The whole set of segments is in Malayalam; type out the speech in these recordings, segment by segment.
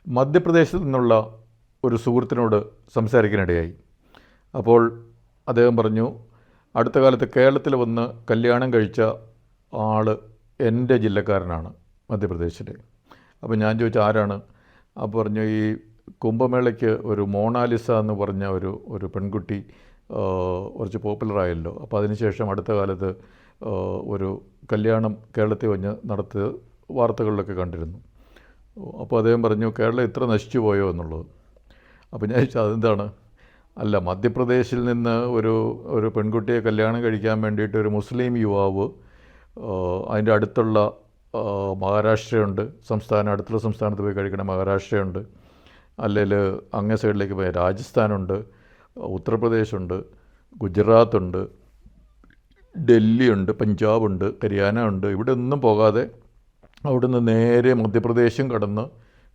മധ്യപ്രദേശിൽ നിന്നുള്ള ഒരു സുഹൃത്തിനോട് സംസാരിക്കാനിടയായി. അപ്പോൾ അദ്ദേഹം പറഞ്ഞു, അടുത്ത കാലത്ത് കേരളത്തിൽ വന്ന് കല്യാണം കഴിച്ച ആൾ എൻ്റെ ജില്ലക്കാരനാണ്, മധ്യപ്രദേശിലെ. അപ്പോൾ ഞാൻ ചോദിച്ചു ആരാണ്? അപ്പോൾ പറഞ്ഞു, ഈ കുംഭമേളയ്ക്ക് ഒരു മോണാലിസ എന്ന് പറഞ്ഞ ഒരു പെൺകുട്ടി കുറച്ച് പോപ്പുലറായല്ലോ. അപ്പോൾ അതിനുശേഷം അടുത്ത കാലത്ത് ഒരു കല്യാണം കേരളത്തിൽ വന്ന് നടത്തിയ വാർത്തകളിലൊക്കെ കണ്ടിരുന്നു. അപ്പോൾ അദ്ദേഹം പറഞ്ഞു, കേരളം ഇത്ര നശിച്ചു പോയോ എന്നുള്ളത്. അപ്പോൾ ഞാൻ ചോദിച്ചു അതെന്താണ്? അല്ല, മധ്യപ്രദേശിൽ നിന്ന് ഒരു പെൺകുട്ടിയെ കല്യാണം കഴിക്കാൻ വേണ്ടിയിട്ട് ഒരു മുസ്ലിം യുവാവ് അതിൻ്റെ അടുത്തുള്ള മഹാരാഷ്ട്രയുണ്ട്, അടുത്തുള്ള സംസ്ഥാനത്ത് പോയി കഴിക്കണ മഹാരാഷ്ട്രയുണ്ട്, അല്ലെങ്കിൽ അങ്ങേ സൈഡിലേക്ക് പോയ രാജസ്ഥാനുണ്ട്, ഉത്തർപ്രദേശുണ്ട്, ഗുജറാത്തുണ്ട്, ഡൽഹിയുണ്ട്, പഞ്ചാബുണ്ട്, ഹരിയാന ഉണ്ട്. ഇവിടെ ഒന്നും പോകാതെ അവിടുന്ന് നേരെ മധ്യപ്രദേശും കടന്ന്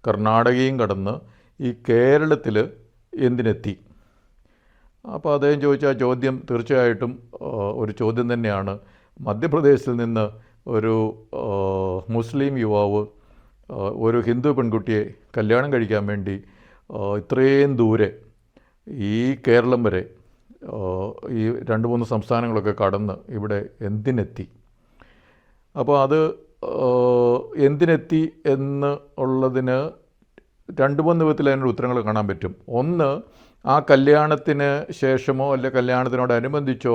കർണാടകയും കടന്ന് ഈ കേരളത്തിൽ എന്തിനെത്തി? അപ്പോൾ അദ്ദേഹം ചോദിച്ച ആ ചോദ്യം തീർച്ചയായിട്ടും ഒരു ചോദ്യം തന്നെയാണ്. മധ്യപ്രദേശിൽ നിന്ന് ഒരു മുസ്ലിം യുവാവ് ഒരു ഹിന്ദു പെൺകുട്ടിയെ കല്യാണം കഴിക്കാൻ വേണ്ടി ഇത്രയും ദൂരെ ഈ കേരളം വരെ ഈ 2-3 സംസ്ഥാനങ്ങളൊക്കെ കടന്ന് ഇവിടെ എന്തിനെത്തി? അപ്പോൾ അത് എന്തിനെത്തി എന്ന് ഉള്ളതിന് 2-3 വിധത്തിൽ അതിനൊരു ഉത്തരങ്ങൾ കാണാൻ പറ്റും. ഒന്ന്, ആ കല്യാണത്തിന് ശേഷമോ അല്ലെ കല്യാണത്തിനോടനുബന്ധിച്ചോ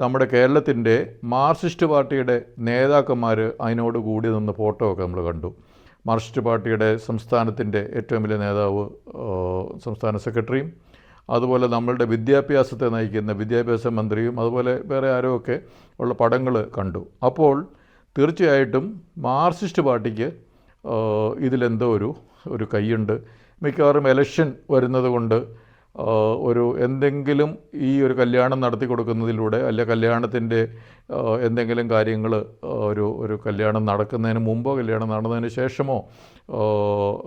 നമ്മുടെ കേരളത്തിൻ്റെ മാർക്സിസ്റ്റ് പാർട്ടിയുടെ നേതാക്കന്മാർ അതിനോട് കൂടി നിന്ന് ഫോട്ടോ ഒക്കെ നമ്മൾ കണ്ടു. മാർക്സിസ്റ്റ് പാർട്ടിയുടെ സംസ്ഥാനത്തിൻ്റെ ഏറ്റവും വലിയ നേതാവ്, സംസ്ഥാന സെക്രട്ടറിയും, അതുപോലെ നമ്മളുടെ വിദ്യാഭ്യാസത്തെ നയിക്കുന്ന വിദ്യാഭ്യാസ മന്ത്രിയും, അതുപോലെ വേറെ ആരോ ഒക്കെ ഉള്ള പടങ്ങൾ കണ്ടു. അപ്പോൾ തീർച്ചയായിട്ടും മാർക്സിസ്റ്റ് പാർട്ടിക്ക് ഇതിലെന്തോ ഒരു കൈയുണ്ട്. മിക്കവാറും എലക്ഷൻ വരുന്നത് കൊണ്ട് എന്തെങ്കിലും ഈ ഒരു കല്യാണം നടത്തി കൊടുക്കുന്നതിലൂടെ, അല്ലെ കല്യാണത്തിൻ്റെ എന്തെങ്കിലും കാര്യങ്ങൾ ഒരു കല്യാണം നടക്കുന്നതിന് മുമ്പോ കല്യാണം നടന്നതിന് ശേഷമോ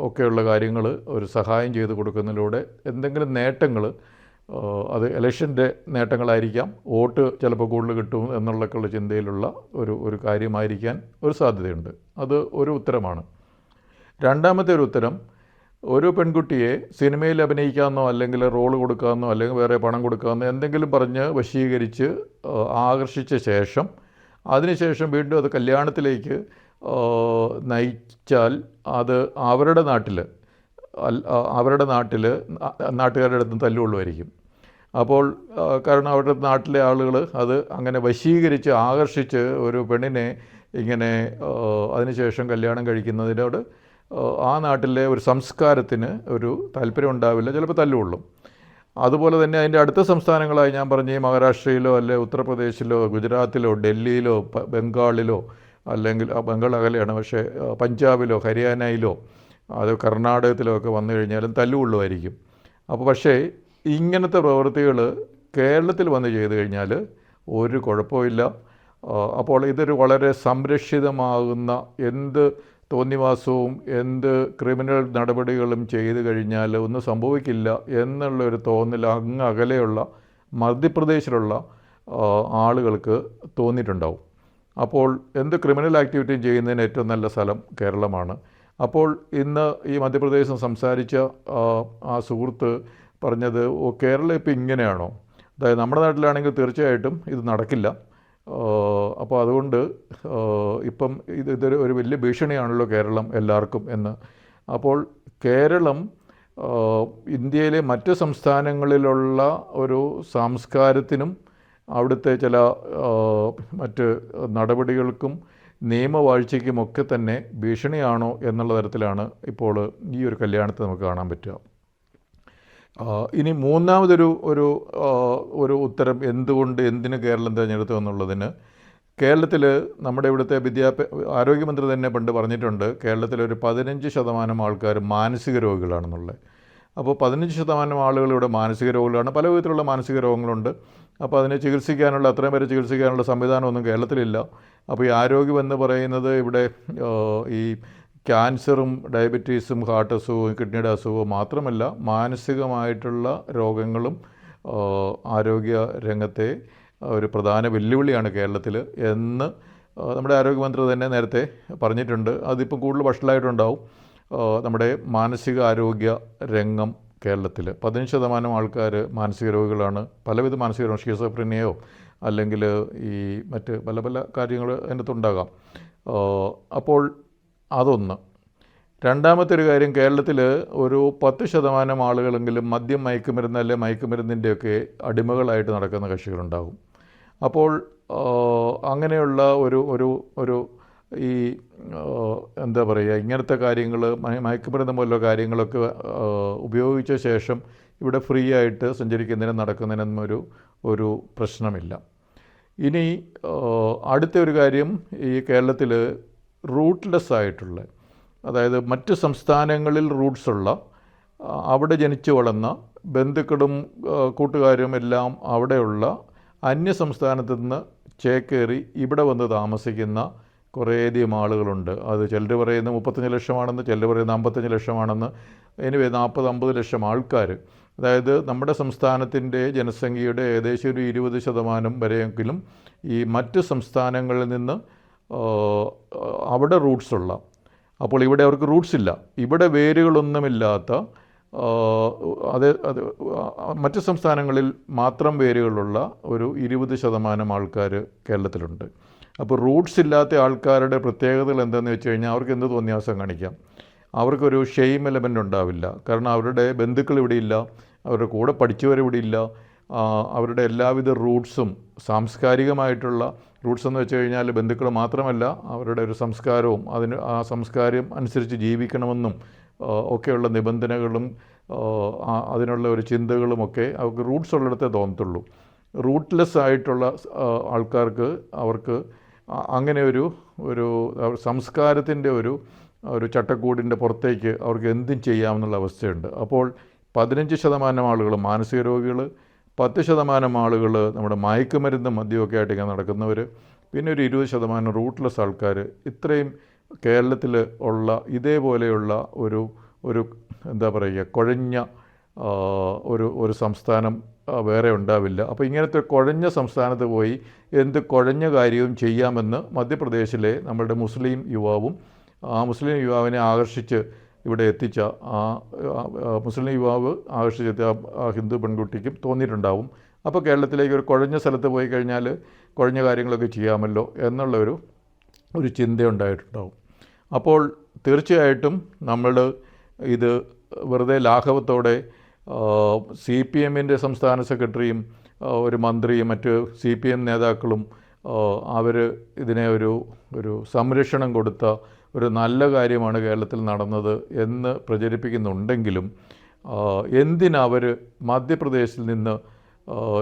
ഒക്കെയുള്ള കാര്യങ്ങൾ ഒരു സഹായം ചെയ്ത് കൊടുക്കുന്നതിലൂടെ എന്തെങ്കിലും നേട്ടങ്ങൾ, അത് ഇലക്ഷൻ്റെ നേട്ടങ്ങളായിരിക്കാം, വോട്ട് ചിലപ്പോൾ കൂടുതൽ കിട്ടും എന്നുള്ളൊക്കെയുള്ള ചിന്തയിലുള്ള ഒരു കാര്യമായിരിക്കാൻ ഒരു സാധ്യതയുണ്ട്. അത് ഒരു ഉത്തരമാണ്. രണ്ടാമത്തെ ഒരു ഉത്തരം, ഒരു പെൺകുട്ടിയെ സിനിമയിൽ അഭിനയിക്കാമെന്നോ അല്ലെങ്കിൽ റോൾ കൊടുക്കാമെന്നോ അല്ലെങ്കിൽ വേറെ പണം കൊടുക്കാമെന്നോ എന്തെങ്കിലും പറഞ്ഞ് വശീകരിച്ച് ആകർഷിച്ച ശേഷം അതിനുശേഷം വീണ്ടും അത് കല്യാണത്തിലേക്ക് നയിച്ചാൽ അത് അവരുടെ നാട്ടുകാരുടെ അടുത്ത് തല്ലുകൊള്ളുമായിരിക്കും. അപ്പോൾ കാരണം അവരുടെ നാട്ടിലെ ആളുകൾ അത് അങ്ങനെ വശീകരിച്ച് ആകർഷിച്ച് ഒരു പെണ്ണിനെ ഇങ്ങനെ അതിനുശേഷം കല്യാണം കഴിക്കുന്നതിനോട് ആ നാട്ടിലെ ഒരു സംസ്കാരത്തിന് ഒരു താല്പര്യം ഉണ്ടാവില്ല, ചിലപ്പോൾ തല്ലുകൊള്ളും. അതുപോലെ തന്നെ അതിൻ്റെ അടുത്ത സംസ്ഥാനങ്ങളായി ഞാൻ പറഞ്ഞ ഈ മഹാരാഷ്ട്രയിലോ അല്ലെ ഉത്തർപ്രദേശിലോ ഗുജറാത്തിലോ ഡൽഹിയിലോ ബംഗാളിലോ, അല്ലെങ്കിൽ ബംഗാൾ അകലെയാണ്, പക്ഷേ പഞ്ചാബിലോ ഹരിയാനയിലോ അത് കർണാടകത്തിലോ ഒക്കെ വന്നു കഴിഞ്ഞാലും തല്ലുകൊള്ളുമായിരിക്കും. അപ്പോൾ പക്ഷേ ഇങ്ങനത്തെ പ്രവൃത്തികൾ കേരളത്തിൽ വന്ന് ചെയ്തു കഴിഞ്ഞാൽ ഒരു കുഴപ്പമില്ല. അപ്പോൾ ഇതൊരു വളരെ സംരക്ഷിതമാകുന്ന, എന്ത് തോന്നിവാസവും എന്ത് ക്രിമിനൽ നടപടികളും ചെയ്തു കഴിഞ്ഞാൽ ഒന്നും സംഭവിക്കില്ല എന്നുള്ളൊരു തോന്നൽ അങ്ങ് അകലെയുള്ള മധ്യപ്രദേശിലുള്ള ആളുകൾക്ക് തോന്നിയിട്ടുണ്ടാവും. അപ്പോൾ എന്ത് ക്രിമിനൽ ആക്ടിവിറ്റിയും ചെയ്യുന്നതിന് ഏറ്റവും നല്ല സ്ഥലം കേരളമാണ്. അപ്പോൾ ഇന്ന് ഈ മധ്യപ്രദേശിൽ സംസാരിച്ച ആ സുഹൃത്ത് പറഞ്ഞത്, കേരളം ഇപ്പോൾ ഇങ്ങനെയാണോ? അതായത് നമ്മുടെ നാട്ടിലാണെങ്കിൽ തീർച്ചയായിട്ടും ഇത് നടക്കില്ല. അപ്പോൾ അതുകൊണ്ട് ഇപ്പം ഇതൊരു വലിയ ഭീഷണിയാണല്ലോ കേരളം എല്ലാവർക്കും എന്ന്. അപ്പോൾ കേരളം ഇന്ത്യയിലെ മറ്റ് സംസ്ഥാനങ്ങളിലുള്ള ഒരു സംസ്കാരത്തിനും അവിടുത്തെ ചില മറ്റ് നടപടികൾക്കും നിയമവാഴ്ചയ്ക്കുമൊക്കെ തന്നെ ഭീഷണിയാണോ എന്നുള്ള തരത്തിലാണ് ഇപ്പോൾ ഈ ഒരു കല്യാണത്തെ നമുക്ക് കാണാൻ പറ്റുക. ഇനി മൂന്നാമതൊരു ഉത്തരം, എന്തിന് കേരളം തിരഞ്ഞെടുത്തു എന്നുള്ളതിന്, കേരളത്തിൽ നമ്മുടെ ഇവിടുത്തെ ആരോഗ്യമന്ത്രി തന്നെ പണ്ട് പറഞ്ഞിട്ടുണ്ട്, കേരളത്തിലൊരു 15% ആൾക്കാർ മാനസിക രോഗികളാണെന്നുള്ളത്. അപ്പോൾ 15% ആളുകൾ ഇവിടെ മാനസിക രോഗികളാണ്. പല വിധത്തിലുള്ള മാനസിക രോഗങ്ങളുണ്ട്. അപ്പോൾ അതിനെ ചികിത്സിക്കാനുള്ള, അത്രയും പേരെ ചികിത്സിക്കാനുള്ള സംവിധാനമൊന്നും കേരളത്തിലില്ല. അപ്പോൾ ഈ ആരോഗ്യമെന്ന് പറയുന്നത് ഇവിടെ ഈ ക്യാൻസറും ഡയബറ്റീസും ഹാർട്ട് അസുഖവും കിഡ്നിയുടെ അസുഖവും മാത്രമല്ല, മാനസികമായിട്ടുള്ള രോഗങ്ങളും ആരോഗ്യ രംഗത്തെ ഒരു പ്രധാന വെല്ലുവിളിയാണ് കേരളത്തിൽ എന്ന് നമ്മുടെ ആരോഗ്യമന്ത്രി തന്നെ നേരത്തെ പറഞ്ഞിട്ടുണ്ട്. അതിപ്പം കൂടുതൽ വഷളായിട്ടുണ്ടാവും. നമ്മുടെ മാനസികാരോഗ്യ രംഗം കേരളത്തിൽ 15% ആൾക്കാർ മാനസിക രോഗികളാണ്. പലവിധ മാനസിക രോഗം, ഷിസോഫ്രീനിയയോ അല്ലെങ്കിൽ ഈ മറ്റ് പല പല കാര്യങ്ങൾ അതിനകത്തുണ്ടാകാം. അപ്പോൾ അതൊന്ന്. രണ്ടാമത്തെ ഒരു കാര്യം, കേരളത്തിൽ ഒരു 10% ആളുകളെങ്കിലും മദ്യം, മയക്കുമരുന്ന് അല്ലെ മയക്കുമരുന്നിൻ്റെയൊക്കെ അടിമകളായിട്ട് നടക്കുന്ന കക്ഷികളുണ്ടാകും. അപ്പോൾ അങ്ങനെയുള്ള ഒരു ഒരു ഒരു ഈ എന്താ പറയുക, ഇങ്ങനത്തെ കാര്യങ്ങൾ, മയക്കുമരുന്ന് പോലുള്ള കാര്യങ്ങളൊക്കെ ഉപയോഗിച്ച ശേഷം ഇവിടെ ഫ്രീ ആയിട്ട് സഞ്ചരിക്കുന്നതിനും നടക്കുന്നതിനും ഒരു പ്രശ്നമില്ല. ഇനി അടുത്ത ഒരു കാര്യം, ഈ കേരളത്തിൽ റൂട്ട്ലെസ് ആയിട്ടുള്ള, അതായത് മറ്റ് സംസ്ഥാനങ്ങളിൽ റൂട്ട്സുള്ള, അവിടെ ജനിച്ചു വളർന്ന ബന്ധുക്കളും കൂട്ടുകാരും എല്ലാം അവിടെയുള്ള അന്യ സംസ്ഥാനത്തു നിന്ന് ചേക്കേറി ഇവിടെ വന്ന് താമസിക്കുന്ന കുറേയധികം ആളുകളുണ്ട്. അത് ചിലർ പറയുന്നത് 35 ലക്ഷമാണെന്ന്, ചിലർ പറയുന്നത് 55 ലക്ഷമാണെന്ന്. എനിവേ 40-50 ലക്ഷം ആൾക്കാർ, അതായത് നമ്മുടെ സംസ്ഥാനത്തിൻ്റെ ജനസംഖ്യയുടെ ഏകദേശം ഒരു 20% വരെയെങ്കിലും ഈ മറ്റ് സംസ്ഥാനങ്ങളിൽ നിന്ന് അവിടെ റൂട്ട്സുള്ള, അപ്പോൾ ഇവിടെ അവർക്ക് റൂട്ട്സ് ഇല്ല, ഇവിടെ വേരുകളൊന്നുമില്ലാത്ത, അത് മറ്റ് സംസ്ഥാനങ്ങളിൽ മാത്രം വേരുകളുള്ള ഒരു 20% ആൾക്കാർ കേരളത്തിലുണ്ട്. അപ്പോൾ റൂട്ട്സ് ഇല്ലാത്ത ആൾക്കാരുടെ പ്രത്യേകതകൾ എന്താണെന്ന് വെച്ച് കഴിഞ്ഞാൽ അവർക്ക് എന്ത് തോന്നിയാസം കാണിക്കാം. അവർക്കൊരു ഷെയിം എലമെൻ്റ് ഉണ്ടാവില്ല. കാരണം അവരുടെ ബന്ധുക്കൾ ഇവിടെ ഇല്ല, അവരുടെ കൂടെ പഠിച്ചവരിവിടെ ഇല്ല. അവരുടെ എല്ലാവിധ റൂട്ട്സും, സാംസ്കാരികമായിട്ടുള്ള റൂട്ട്സ് എന്ന് വെച്ച് കഴിഞ്ഞാൽ ബന്ധുക്കൾ മാത്രമല്ല, അവരുടെ ഒരു സംസ്കാരവും ആ സംസ്കാരം അനുസരിച്ച് ജീവിക്കണമെന്നും ഒക്കെയുള്ള നിബന്ധനകളും അതിനുള്ള ഒരു ചിന്തകളുമൊക്കെ അവർക്ക് റൂട്ട്സ് ഉള്ളിടത്തേ തോന്നത്തുള്ളൂ. റൂട്ട്ലെസ് ആയിട്ടുള്ള ആൾക്കാർക്ക് അവർക്ക് അങ്ങനെ ഒരു സംസ്കാരത്തിൻ്റെ ഒരു ചട്ടക്കൂടിൻ്റെ പുറത്തേക്ക് അവർക്ക് എന്തും ചെയ്യാമെന്നുള്ള അവസ്ഥയുണ്ട്. അപ്പോൾ 15% ആളുകൾ മാനസിക രോഗികൾ, 10% ആളുകൾ നമ്മുടെ മയക്കുമരുന്ന് മദ്യമൊക്കെ ആയിട്ട് ഇങ്ങനെ നടക്കുന്നവർ, പിന്നെ ഒരു 20% റൂട്ട്ലെസ് ആൾക്കാർ. ഇത്രയും കേരളത്തിൽ ഉള്ള ഇതേപോലെയുള്ള ഒരു എന്താ പറയുക, കുഴഞ്ഞ ഒരു സംസ്ഥാനം വേറെ ഉണ്ടാവില്ല. അപ്പോൾ ഇങ്ങനത്തെ കുഴഞ്ഞ സംസ്ഥാനത്ത് പോയി എന്ത് കുഴഞ്ഞ കാര്യവും ചെയ്യാമെന്ന് മധ്യപ്രദേശിലെ നമ്മളുടെ മുസ്ലിം യുവാവും, ആ മുസ്ലിം യുവാവിനെ ആകർഷിച്ച് ഇവിടെ എത്തിച്ച മുസ്ലിം യുവാവ് ആകർഷിച്ചെത്തിയ ആ ഹിന്ദു പെൺകുട്ടിക്കും തോന്നിയിട്ടുണ്ടാവും. അപ്പോൾ കേരളത്തിലേക്ക് ഒരു കുഴഞ്ഞ സ്ഥലത്ത് പോയി കഴിഞ്ഞാൽ കുഴഞ്ഞ കാര്യങ്ങളൊക്കെ ചെയ്യാമല്ലോ എന്നുള്ള ഒരു ചിന്തയുണ്ടായിട്ടുണ്ടാവും. അപ്പോൾ തീർച്ചയായിട്ടും നമ്മൾ ഇത് വെറുതെ ലാഘവത്തോടെ CPM-ൻ്റെ സംസ്ഥാന സെക്രട്ടറിയും ഒരു മന്ത്രിയും മറ്റ് CPM നേതാക്കളും അവർ ഇതിനെ ഒരു സംരക്ഷണം കൊടുത്ത ഒരു നല്ല കാര്യമാണ് കേരളത്തിൽ നടന്നത് എന്ന് പ്രചരിപ്പിക്കുന്നുണ്ടെങ്കിലും, എന്തിനവർ മധ്യപ്രദേശിൽ നിന്ന്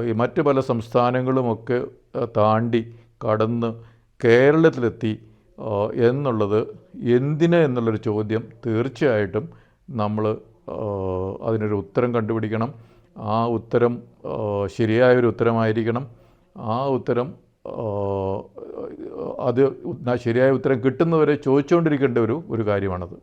ഈ മറ്റ് പല സംസ്ഥാനങ്ങളുമൊക്കെ താണ്ടി കടന്ന് കേരളത്തിലെത്തി എന്നുള്ളത് എന്തിന് എന്നുള്ളൊരു ചോദ്യം തീർച്ചയായിട്ടും നമ്മൾ അതിനൊരു ഉത്തരം കണ്ടുപിടിക്കണം. ആ ഉത്തരം ശരിയായൊരു ഉത്തരമായിരിക്കണം. ആ ഉത്തരം അത് ശരിയായ ഉത്തരം കിട്ടുന്നവരെ ചോദിച്ചുകൊണ്ടിരിക്കേണ്ട ഒരു കാര്യമാണത്.